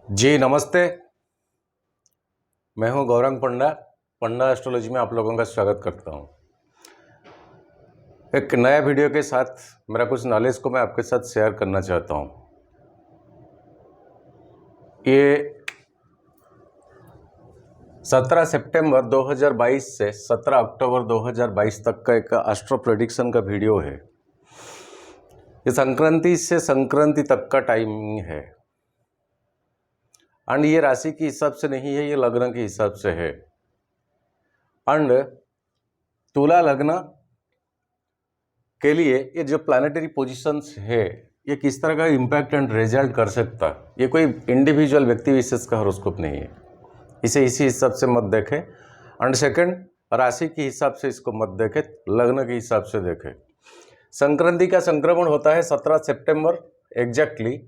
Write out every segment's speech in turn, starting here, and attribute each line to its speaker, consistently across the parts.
Speaker 1: जी नमस्ते। मैं हूं गौरंग पंडा। पंडा एस्ट्रोलॉजी में आप लोगों का स्वागत करता हूं। एक नया वीडियो के साथ मेरा कुछ नॉलेज को मैं आपके साथ शेयर करना चाहता हूं। ये 17 सितंबर 2022 से 17 अक्टूबर 2022 तक का एक एस्ट्रो प्रेडिक्शन का वीडियो है। ये संक्रांति से संक्रांति तक का टाइमिंग है एंड ये राशि के हिसाब से नहीं है, ये लग्न के हिसाब से है। एंड तुला लग्न के लिए ये जो प्लानिटरी पोजीशंस है ये किस तरह का इम्पैक्ट एंड रिजल्ट कर सकता है, ये कोई इंडिविजुअल व्यक्ति विशेष का हॉरोस्कोप नहीं है। इसे इसी हिसाब से मत देखें। एंड सेकंड, राशि के हिसाब से इसको मत देखें, लग्न के हिसाब से देखें। संक्रांति का संक्रमण होता है 17 सितंबर एग्जैक्टली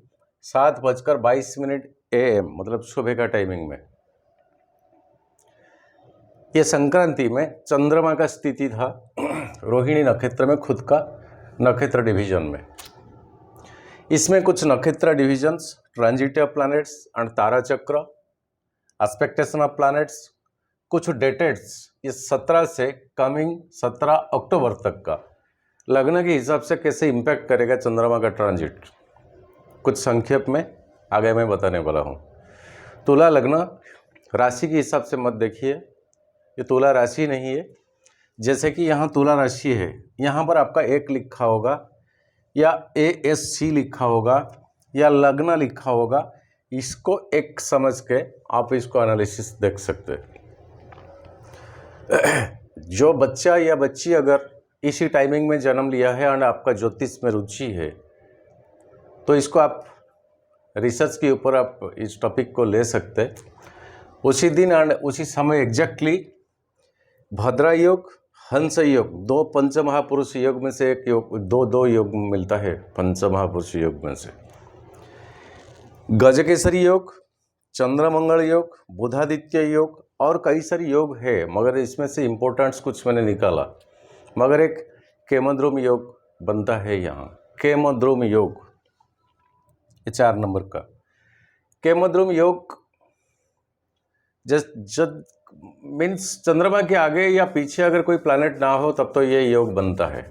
Speaker 1: 7:22 AM, मतलब सुबह का टाइमिंग में। ये संक्रांति में चंद्रमा का स्थिति था रोहिणी नक्षत्र में, खुद का नक्षत्र डिवीजन में। इसमें कुछ नक्षत्र divisions, transit of planets and तारा चक्र, एस्पेक्टेशन ऑफ प्लैनेट्स, कुछ डेटेड्स इस 17 से कमिंग 17 अक्टूबर तक का लग्न के हिसाब से कैसे इम्पैक्ट करेगा चंद्रमा का ट्रांजिट, कुछ संक्षेप में आगे मैं बताने वाला हूँ। तुला लग्न राशि के हिसाब से मत देखिए, ये तुला राशि नहीं है। जैसे कि यहाँ तुला राशि है, यहाँ पर आपका 1 लिखा होगा या ASC लिखा होगा या लग्न लिखा होगा, इसको एक समझ के आप इसको एनालिसिस देख सकते हैं। जो बच्चा या बच्ची अगर इसी टाइमिंग में जन्म लिया है और आपका ज्योतिष में रुचि है तो इसको आप रिसर्च के ऊपर आप इस टॉपिक को ले सकते हैं। उसी दिन और उसी समय एग्जैक्टली भद्रा योग, हंस योग, 2 पंचमहापुरुष योग में से एक योग, दो योग मिलता है पंचमहापुरुष योग में से। गजकेसरी योग, चंद्रमंगल योग, बुधादित्य योग और कई सारे योग है, मगर इसमें से इम्पोर्टेंट्स कुछ मैंने निकाला। मगर एक केमद्रुम योग बनता है यहाँ, केमद्रुम योग, ये 4 नंबर का केमद्रुम योग। जब मीन्स चंद्रमा के आगे या पीछे अगर कोई प्लैनेट ना हो तब तो ये योग बनता है।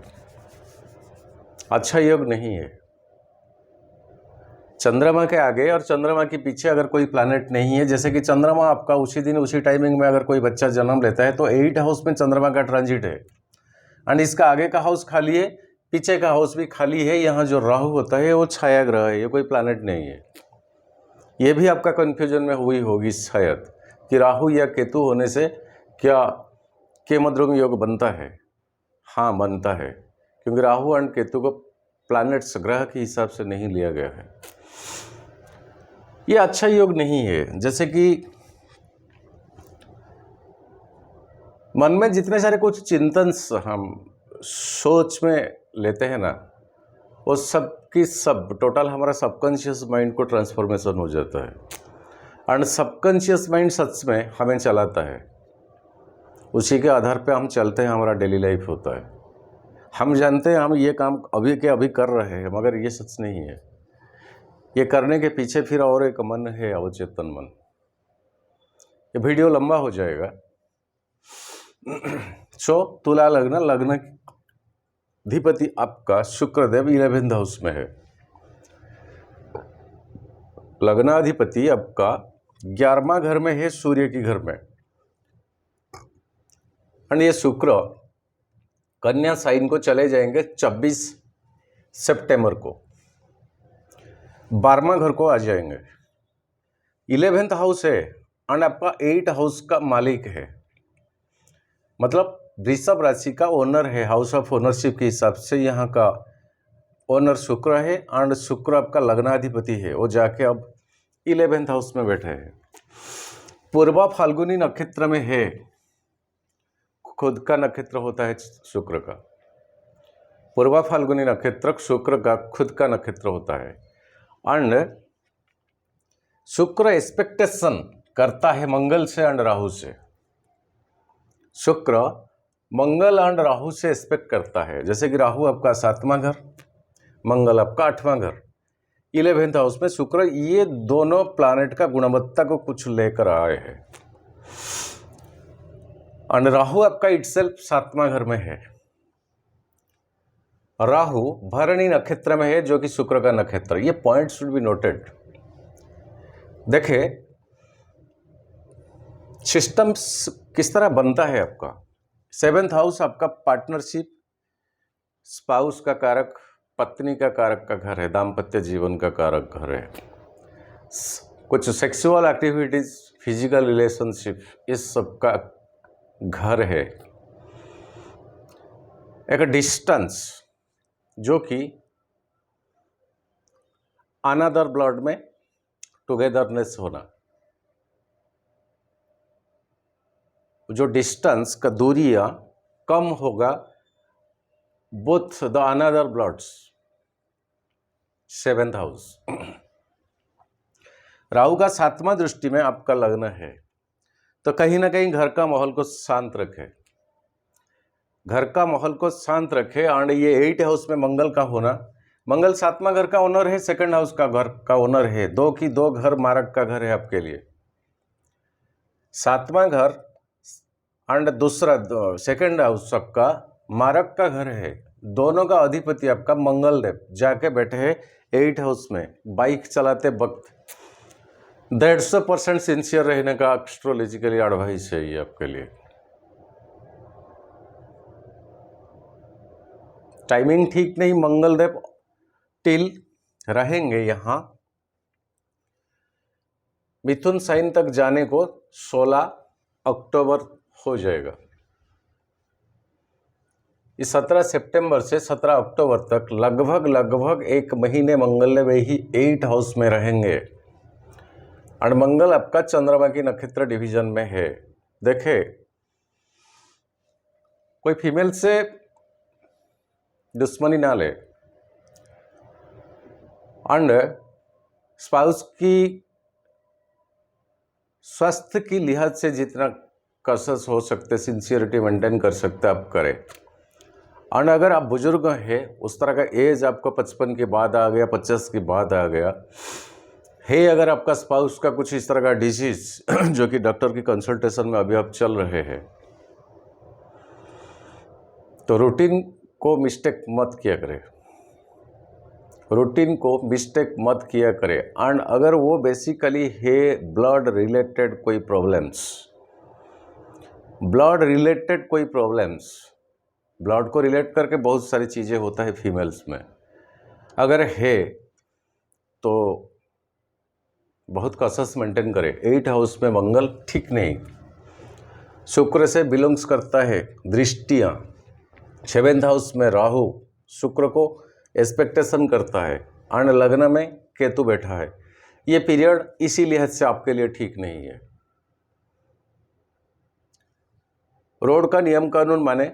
Speaker 1: अच्छा योग नहीं है। चंद्रमा के आगे और चंद्रमा के पीछे अगर कोई प्लैनेट नहीं है, जैसे कि चंद्रमा आपका उसी दिन उसी टाइमिंग में अगर कोई बच्चा जन्म लेता है तो 8 हाउस में चंद्रमा का ट्रांजिट है एंड इसका आगे का हाउस खाली है, पीछे का हाउस भी खाली है। यहाँ जो राहु होता है वो छाया ग्रह है, ये कोई प्लैनेट नहीं है। ये भी आपका कन्फ्यूजन में हुई होगी शायद कि राहु या केतु होने से क्या केमद्रुम योग बनता है। हाँ बनता है, क्योंकि राहु एंड केतु को प्लैनेट्स ग्रह के हिसाब से नहीं लिया गया है। ये अच्छा योग नहीं है। जैसे कि मन में जितने सारे कुछ चिंतन हम सोच में लेते हैं ना, वो सब की सब टोटल हमारा सबकॉन्शियस माइंड को ट्रांसफॉर्मेशन हो जाता है एंड सबकॉन्शियस माइंड सच में हमें चलाता है। उसी के आधार पे हम चलते हैं, हमारा डेली लाइफ होता है। हम जानते हैं हम ये काम अभी के अभी कर रहे हैं, मगर ये सच नहीं है। ये करने के पीछे फिर और एक मन है, अवचेतन मन। ये वीडियो लंबा हो जाएगा। सो तुला लग्न, लग्न अधिपति आपका शुक्रदेव 11th हाउस में है। लग्नाधिपति आपका 11वां घर में है, सूर्य की घर में। और ये शुक्र कन्या साइन को चले जाएंगे 26 सितंबर को, 12वां घर को आ जाएंगे। 11th हाउस है एंड आपका 8 हाउस का मालिक है, मतलब वृषभ राशि का ओनर है। हाउस ऑफ ओनरशिप के हिसाब से यहाँ का ओनर शुक्र है एंड शुक्र आपका लग्नाधिपति है। वो जाके अब 11th हाउस में बैठे हैं। पूर्वा फाल्गुनी नक्षत्र में है, खुद का नक्षत्र होता है शुक्र का। पूर्वा फाल्गुनी नक्षत्र शुक्र का खुद का नक्षत्र होता है एंड शुक्र एक्सपेक्टेशन करता है मंगल से एंड राहु से। शुक्र मंगल एंड राहु से एक्सपेक्ट करता है। जैसे कि राहु आपका 7वां घर, मंगल आपका 8वां घर। 11th हाउस में शुक्र, ये दोनों प्लैनेट का गुणवत्ता को कुछ लेकर आए हैं। और राहु आपका इटसेल्फ 7वां घर में है। राहु भरणी नक्षत्र में है, जो कि शुक्र का नक्षत्र। ये पॉइंट शुड बी नोटेड। देखिए सिस्टम किस तरह बनता है आपका। 7th हाउस आपका पार्टनरशिप, स्पाउस का कारक, पत्नी का कारक का घर है, दाम्पत्य जीवन का कारक घर है। कुछ सेक्सुअल एक्टिविटीज, फिजिकल रिलेशनशिप, इस सब का घर है। एक डिस्टेंस जो कि अनदर ब्लड में टुगेदरनेस होना, जो डिस्टेंस का दूरियां कम होगा both the another bloods. 7th house Rahu का 7वां दृष्टि में आपका लग्न है, तो कहीं ना कहीं घर का माहौल को शांत रखे, घर का माहौल को शांत रखे। और ये 8 हाउस में मंगल का होना, मंगल 7वां घर का ओनर है, 2nd हाउस का घर का ओनर है। 2 की 2 घर मारक का घर है आपके लिए। 7वां घर एंड दूसरा 2nd हाउस आपका मारक का घर है। दोनों का अधिपति आपका मंगल देव जाके बैठे हैं 8 हाउस में। बाइक चलाते वक्त 150% सिंसियर रहने का एस्ट्रोलॉजिकली एडवाइस है ये आपके लिए। टाइमिंग ठीक नहीं, मंगल देव टिल रहेंगे यहाँ मिथुन साइन तक जाने को 16 अक्टूबर हो जाएगा। इस 17 सितंबर से 17 अक्टूबर तक लगभग 1 महीने मंगल में ही 8 हाउस में रहेंगे। और मंगल आपका चंद्रमा की नक्षत्र डिवीजन में है। देखे कोई फीमेल से दुश्मनी ना ले, एंड स्पाउस की स्वास्थ्य की लिहाज से जितना कसस हो सकते, सिंसियरिटी मेंटेन कर सकते आप करें। और अगर आप बुजुर्ग हैं, उस तरह का एज आपको 55 के बाद आ गया, 50 के बाद आ गया है, अगर आपका स्पाउस का कुछ इस तरह का डिजीज जो कि डॉक्टर की कंसल्टेशन में अभी आप चल रहे हैं, तो रूटीन को मिस्टेक मत किया करें, रूटीन को मिस्टेक मत किया करें। एंड अगर वो बेसिकली है ब्लड रिलेटेड कोई प्रॉब्लम्स, ब्लड रिलेटेड कोई प्रॉब्लम्स, ब्लड को रिलेट करके बहुत सारी चीज़ें होता है फीमेल्स में, अगर है तो बहुत कॉशस मेंटेन करें। 8 हाउस में मंगल ठीक नहीं, शुक्र से बिलोंग्स करता है दृष्टियाँ। 7th हाउस में राहु शुक्र को एक्सपेक्टेशन करता है, और लग्न में केतु बैठा है। ये पीरियड इसी लिहाज से आपके लिए ठीक नहीं है। रोड का नियम कानून माने,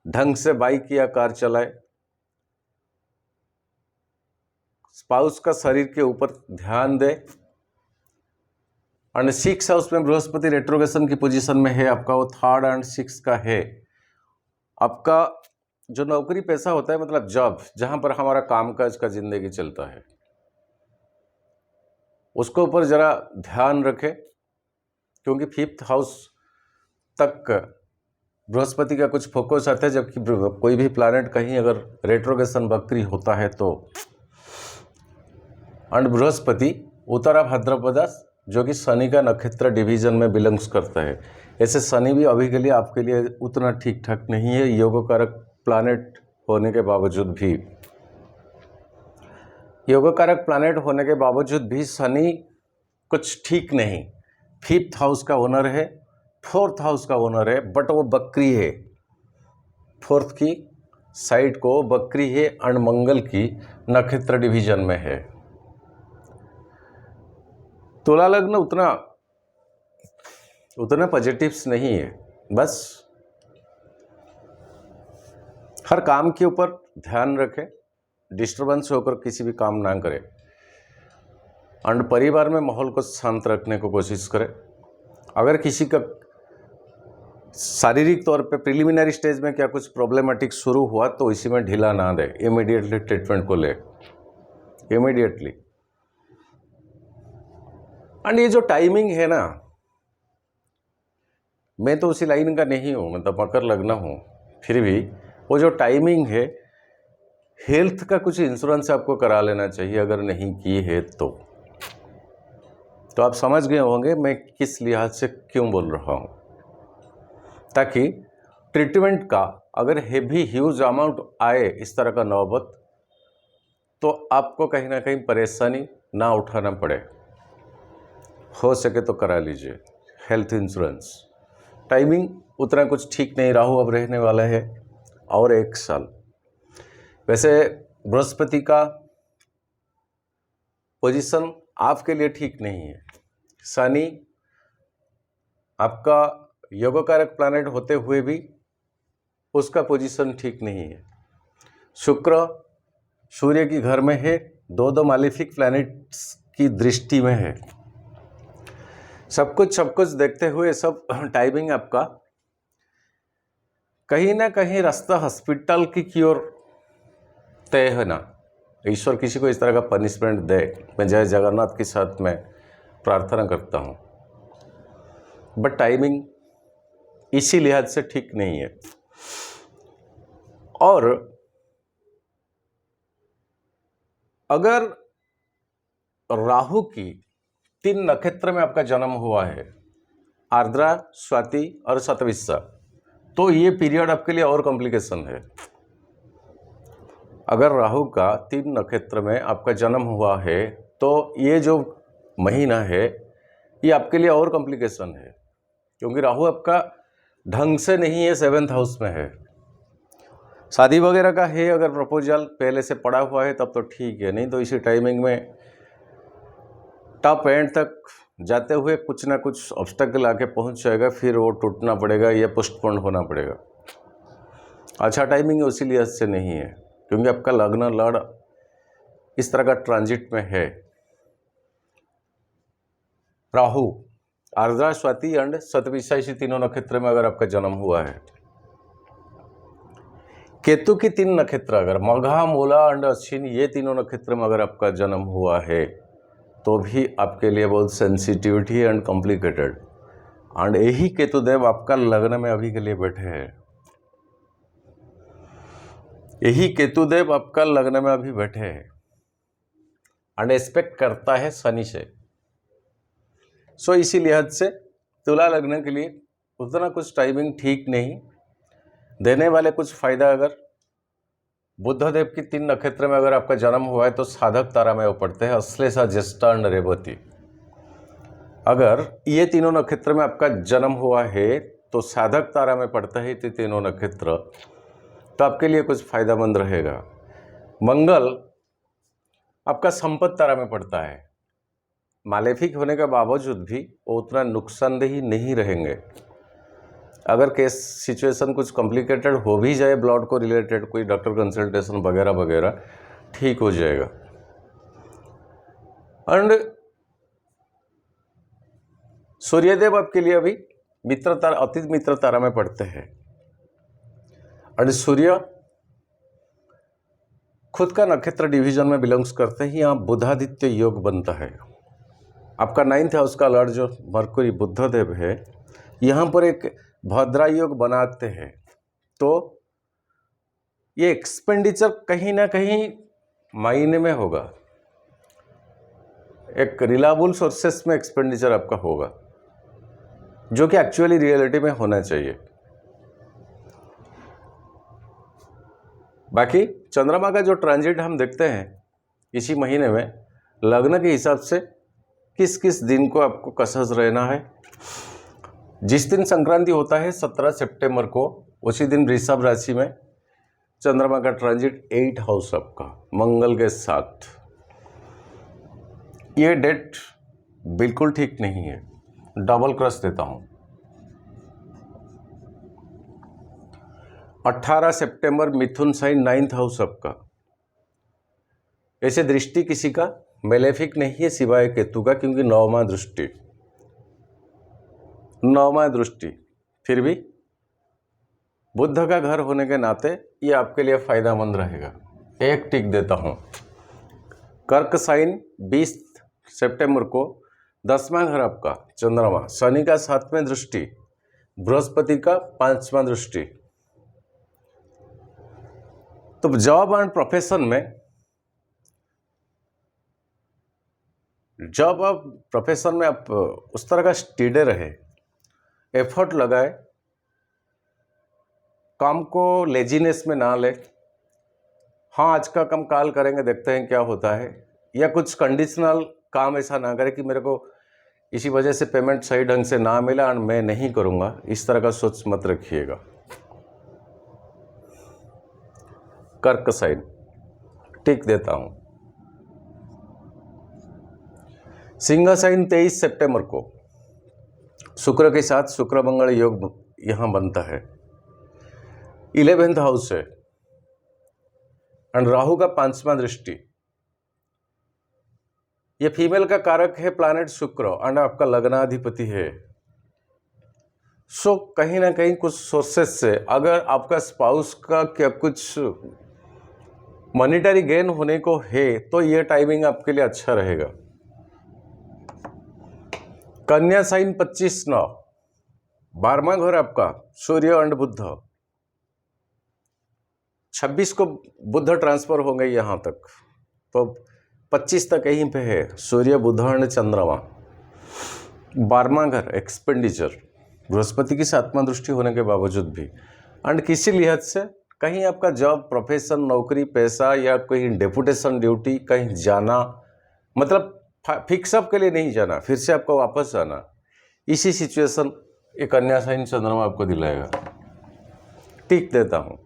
Speaker 1: ढंग से बाइक या कार चलाए, स्पाउस का शरीर के ऊपर ध्यान दे। और 6 हाउस में बृहस्पति रेट्रोगेशन की पोजीशन में है आपका, वो 3rd और 6 का है। आपका जो नौकरी पैसा होता है, मतलब जॉब, जहां पर हमारा कामकाज का जिंदगी चलता है, उसके ऊपर जरा ध्यान रखें, क्योंकि 5th हाउस तक बृहस्पति का कुछ फोकस आता है। जबकि कोई भी प्लैनेट कहीं अगर रेट्रोगेशन वक्री होता है तो, और बृहस्पति उत्तरा भाद्रपद जो कि शनि का नक्षत्र डिवीजन में बिलोंग्स करता है, ऐसे शनि भी अभी के लिए आपके लिए उतना ठीक ठाक नहीं है, योगकारक प्लैनेट होने के बावजूद भी। योगकारक प्लैनेट होने के बावजूद भी शनि कुछ ठीक नहीं। 5th हाउस का ओनर है, 4th हाउस का ओनर है, बट वो बकरी है, 4th की साइड को बकरी है, और मंगल की नक्षत्र डिवीजन में है। तुला लग्न उतना पॉजिटिव्स नहीं है। बस हर काम के ऊपर ध्यान रखें, डिस्टर्बेंस होकर किसी भी काम ना करें, और परिवार में माहौल को शांत रखने को कोशिश करें। अगर किसी का शारीरिक तौर पे प्रिलिमिनरी स्टेज में क्या कुछ प्रॉब्लमेटिक शुरू हुआ तो इसी में ढीला ना दे, इमीडिएटली ट्रीटमेंट को ले, इमीडिएटली। एंड ये जो टाइमिंग है ना, मैं तो उसी लाइन का नहीं हूँ, मतलब मकर लग्न हूँ, फिर भी वो जो टाइमिंग है, हेल्थ का कुछ इंश्योरेंस आपको करा लेना चाहिए अगर नहीं की है तो आप समझ गए होंगे मैं किस लिहाज से क्यों बोल रहा हूँ, ताकि ट्रीटमेंट का अगर हेवी ह्यूज अमाउंट आए इस तरह का नौबत, तो आपको कहीं ना कहीं परेशानी ना उठाना पड़े। हो सके तो करा लीजिए हेल्थ इंश्योरेंस। टाइमिंग उतना कुछ ठीक नहीं, राहु अब रहने वाला है और 1 साल। वैसे बृहस्पति का पोजीशन आपके लिए ठीक नहीं है, शनि आपका योगकारक प्लैनेट होते हुए भी उसका पोजीशन ठीक नहीं है, शुक्र सूर्य की घर में है, दो मालिफिक प्लैनेट्स की दृष्टि में है। सब कुछ देखते हुए सब टाइमिंग आपका कहीं ना कहीं रास्ता हॉस्पिटल की ओर तय है ना। ईश्वर किसी को इस तरह का पनिशमेंट दे, मैं जय जगन्नाथ के साथ में प्रार्थना करता हूँ, बट टाइमिंग इसी लिहाज से ठीक नहीं है। और अगर राहु की 3 नक्षत्र में आपका जन्म हुआ है, आर्द्रा, स्वाति और शतभिषा, तो ये पीरियड आपके लिए और कॉम्प्लिकेशन है। अगर राहु का 3 नक्षत्र में आपका जन्म हुआ है तो ये जो महीना है ये आपके लिए और कॉम्प्लिकेशन है, क्योंकि राहु आपका ढंग से नहीं है, 7th हाउस में है। शादी वगैरह का है, अगर प्रपोजल पहले से पड़ा हुआ है तब तो ठीक है, नहीं तो इसी टाइमिंग में टॉप एंड तक जाते हुए कुछ ना कुछ ऑब्स्टेकल आके पहुंच जाएगा, फिर वो टूटना पड़ेगा या पोस्टपोन होना पड़ेगा। अच्छा टाइमिंग उसी लिहाज से नहीं है, क्योंकि आपका लग्न लड़ इस तरह का ट्रांजिट में है। राहु आर्द्रा, स्वाति एंड शतभिषा, इसी तीनों नक्षत्र में अगर आपका जन्म हुआ है। केतु की 3 नक्षत्र, अगर मघा, मूला एंड अश्विन, ये तीनों नक्षत्र में अगर आपका जन्म हुआ है तो भी आपके लिए बहुत सेंसिटिविटी एंड कॉम्प्लिकेटेड। एंड यही केतुदेव आपका लग्न में अभी के लिए बैठे हैं, यही केतुदेव आपका लग्न में अभी बैठे हैं एंड एक्सपेक्ट करता है शनि से। सो इसी लिहाज से तुला लग्न के लिए उतना कुछ टाइमिंग ठीक नहीं देने वाले। कुछ फायदा, अगर बुद्धदेव की 3 नक्षत्र में अगर आपका जन्म हुआ है तो साधक तारा में वो पड़ते हैं, अश्लेषा, ज्येष्ठा एंड रेवती। अगर ये तीनों नक्षत्र में आपका जन्म हुआ है तो साधक तारा में पड़ता है ये तीनों नक्षत्र, तो आपके लिए कुछ फायदेमंद रहेगा। मंगल आपका संपत्ति तारा में पड़ता है, मालेफिक होने के बावजूद भी वो उतना नुकसानदेही नहीं रहेंगे। अगर केस सिचुएशन कुछ कॉम्प्लिकेटेड हो भी जाए, ब्लड को रिलेटेड कोई डॉक्टर कंसल्टेशन वगैरह वगैरह, ठीक हो जाएगा। एंड सूर्यदेव आपके लिए अभी मित्र तारा, अति मित्र तारा में पड़ते हैं। और सूर्य खुद का नक्षत्र डिवीजन में बिलोंग्स करते ही यहाँ बुधादित्य योग बनता है। आपका 9th हाउस का लॉर्ड जो मरकुरी बुद्धदेव है, यहाँ पर एक भद्रा योग बनाते हैं, तो ये एक्सपेंडिचर कहीं ना कहीं महीने में होगा, एक रिलायबल सोर्सेस में एक्सपेंडिचर आपका होगा, जो कि एक्चुअली रियलिटी में होना चाहिए। बाकी चंद्रमा का जो ट्रांजिट हम देखते हैं इसी महीने में, लग्न के हिसाब से किस किस दिन को आपको कसस रहना है। जिस दिन संक्रांति होता है 17 सितंबर को, उसी दिन वृषभ राशि में चंद्रमा का ट्रांजिट 8 हाउस आपका मंगल के साथ। ये डेट बिल्कुल ठीक नहीं है, डबल क्रॉस देता हूं। 18 सितंबर मिथुन साइन 9th हाउस आपका। ऐसे दृष्टि किसी का मेलेफिक नहीं है सिवाय केतु का, क्योंकि 9वां दृष्टि, फिर भी बुध का घर होने के नाते ये आपके लिए फायदेमंद रहेगा। एक टिक देता हूं। कर्क साइन 20 सितंबर को 10वां घर आपका चंद्रमा, शनि का 7वें दृष्टि, बृहस्पति का 5वां दृष्टि। तो जॉब एंड प्रोफेशन में, जॉब और प्रोफेशन में आप उस तरह का स्टीडे रहे, एफर्ट लगाए, काम को लेजीनेस में ना ले। हाँ आज का काम काल करेंगे, देखते हैं क्या होता है, या कुछ कंडीशनल काम ऐसा ना करे कि मेरे को इसी वजह से पेमेंट सही ढंग से ना मिला और मैं नहीं करूँगा, इस तरह का सोच मत रखिएगा। कर्क साइन टिक देता हूँ। सिंह साइन 23 सितंबर को शुक्र के साथ शुक्र मंगल योग यहाँ बनता है, 11th हाउस है और राहु का 5वां दृष्टि। ये फीमेल का कारक है प्लैनेट शुक्र और आपका लग्नाधिपति है। सो कहीं ना कहीं कुछ सोर्सेस से अगर आपका स्पाउस का क्या कुछ मॉनिटरी गेन होने को है तो ये टाइमिंग आपके लिए अच्छा रहेगा। कन्या साइन 25/9, 12वां घर आपका सूर्य और बुध, 26 को बुध ट्रांसफर हो गई यहाँ तक, तो 25 तक यहीं पे है सूर्य बुध और चंद्रमा। 12वां घर एक्सपेंडिचर, बृहस्पति की 7वां दृष्टि होने के बावजूद भी, एंड किसी लिहाज से कहीं आपका जॉब, प्रोफेशन, नौकरी, पैसा या कहीं डेपुटेशन ड्यूटी, कहीं जाना, मतलब फिक्सअप के लिए नहीं जाना, फिर से आपको वापस आना, इसी सिचुएशन एक कन्या साइन चंद्रमा आपको दिलाएगा। टिक देता हूँ।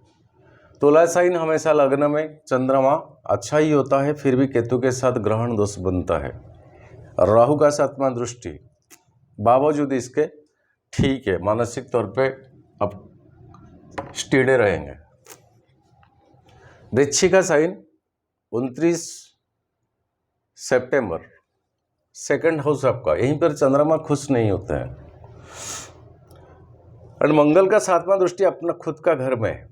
Speaker 1: तुला साइन हमेशा लग्न में चंद्रमा अच्छा ही होता है, फिर भी केतु के साथ ग्रहण दोष बनता है। राहु का 7वां दृष्टि, बावजूद इसके ठीक है, मानसिक तौर पे अब स्टीडे रहेंगे। वृश्चिक का साइन 29 सितंबर, 2nd हाउस आपका, यहीं पर चंद्रमा खुश नहीं होते हैं। और मंगल का 7वां दृष्टि अपना खुद का घर में,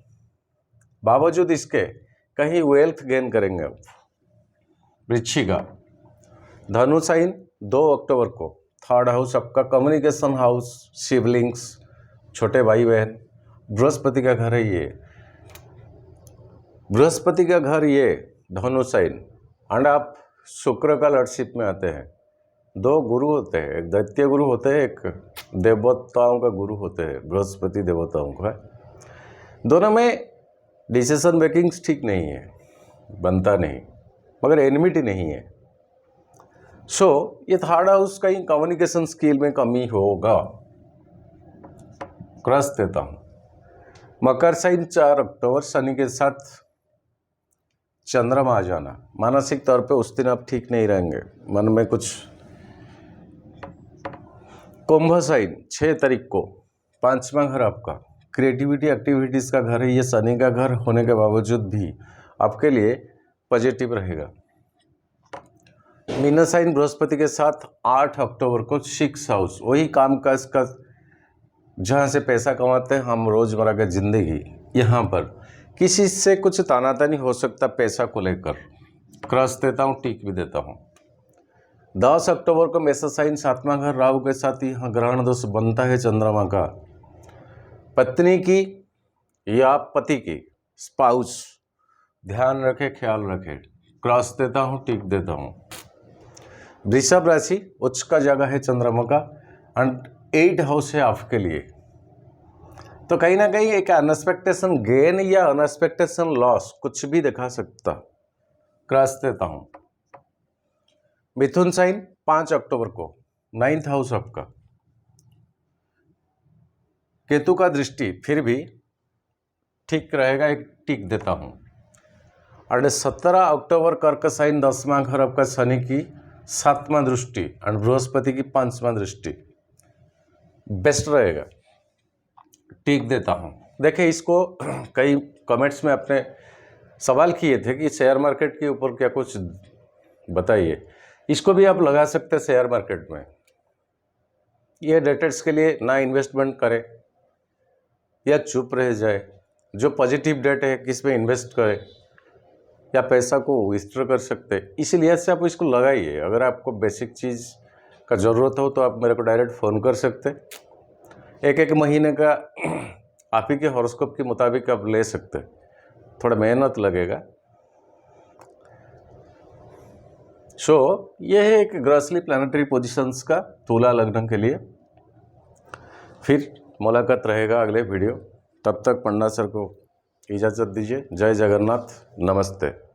Speaker 1: बावजूद इसके कहीं वेल्थ गेन करेंगे आप। वृश्चिका। धनु साइन 2 अक्टूबर को, 3rd हाउस आपका कम्युनिकेशन हाउस, सिबलिंग्स, छोटे भाई बहन, बृहस्पति का घर है ये, बृहस्पति का घर ये धनु साइन, एंड आप शुक्र का लॉर्डशिप में आते हैं। 2 गुरु होते हैं, एक दैत्य गुरु होते हैं, एक देवताओं का गुरु होते हैं, बृहस्पति देवताओं का। दोनों में डिसीजन मेकिंग ठीक नहीं है, बनता नहीं, मगर एनिमिटी नहीं है। सो ये 3rd हाउस कहीं कम्युनिकेशन स्किल में कमी होगा, क्रॉस देता हूँ। मकर साइन 4 अक्टूबर, शनि के साथ चंद्रमा आ जाना, मानसिक तौर पे उस दिन आप ठीक नहीं रहेंगे, मन में कुछ। कुंभ साइन 6 तारीख को, 5वां घर आपका क्रिएटिविटी एक्टिविटीज़ का घर है, ये शनि का घर होने के बावजूद भी आपके लिए पॉजिटिव रहेगा। मीन साइन बृहस्पति के साथ 8 अक्टूबर को 6 हाउस, वही काम काज का जहाँ से पैसा कमाते हैं हम रोज़मर्रा की ज़िंदगी, यहाँ पर किसी से कुछ तानातानी हो सकता पैसा को लेकर, क्रॉस देता हूँ, टिक भी देता हूँ। 10 अक्टूबर को मेष साइन 7वां घर राहु के साथ यहाँ ग्रहण दोष बनता है चंद्रमा का। पत्नी की या पति की, स्पाउस, ध्यान रखे, ख्याल रखे, क्रॉस देता हूँ, टिक देता हूँ। वृषभ राशि उच्च का जगह है चंद्रमा का, एंड 8 हाउस है आपके लिए, तो कहीं ना कहीं एक अनएक्सपेक्टेशन गेन या अनएक्सपेक्टेशन लॉस कुछ भी दिखा सकता, क्रॉस देता हूं। मिथुन साइन 5 अक्टूबर को, 9th हाउस आपका, केतु का दृष्टि, फिर भी ठीक रहेगा, एक टिक देता हूं। और 17 अक्टूबर कर्क साइन 10वां घर आपका, शनि की 7वां दृष्टि और बृहस्पति की 5वां दृष्टि, बेस्ट रहेगा, टिक देता हूँ। देखिए इसको कई कमेंट्स में आपने सवाल किए थे कि शेयर मार्केट के ऊपर क्या कुछ बताइए, इसको भी आप लगा सकते हैं शेयर मार्केट में। ये डेटर्स के लिए ना इन्वेस्टमेंट करें या चुप रह जाए, जो पॉजिटिव डेट है किस में इन्वेस्ट करें या पैसा को विथड्रॉ कर सकते, इसीलिए से आप इसको लगाइए। अगर आपको बेसिक चीज़ का ज़रूरत हो तो आप मेरे को डायरेक्ट फ़ोन कर सकते। एक एक महीने का आप ही के हॉरोस्कोप के मुताबिक आप ले सकते, थोड़ा मेहनत लगेगा। ये है एक ग्रॉसली प्लानिटरी पोजीशंस का तुला लग्न के लिए। फिर मुलाकात रहेगा अगले वीडियो, तब तक पन्ना सर को इजाज़त दीजिए। जय जगन्नाथ, नमस्ते।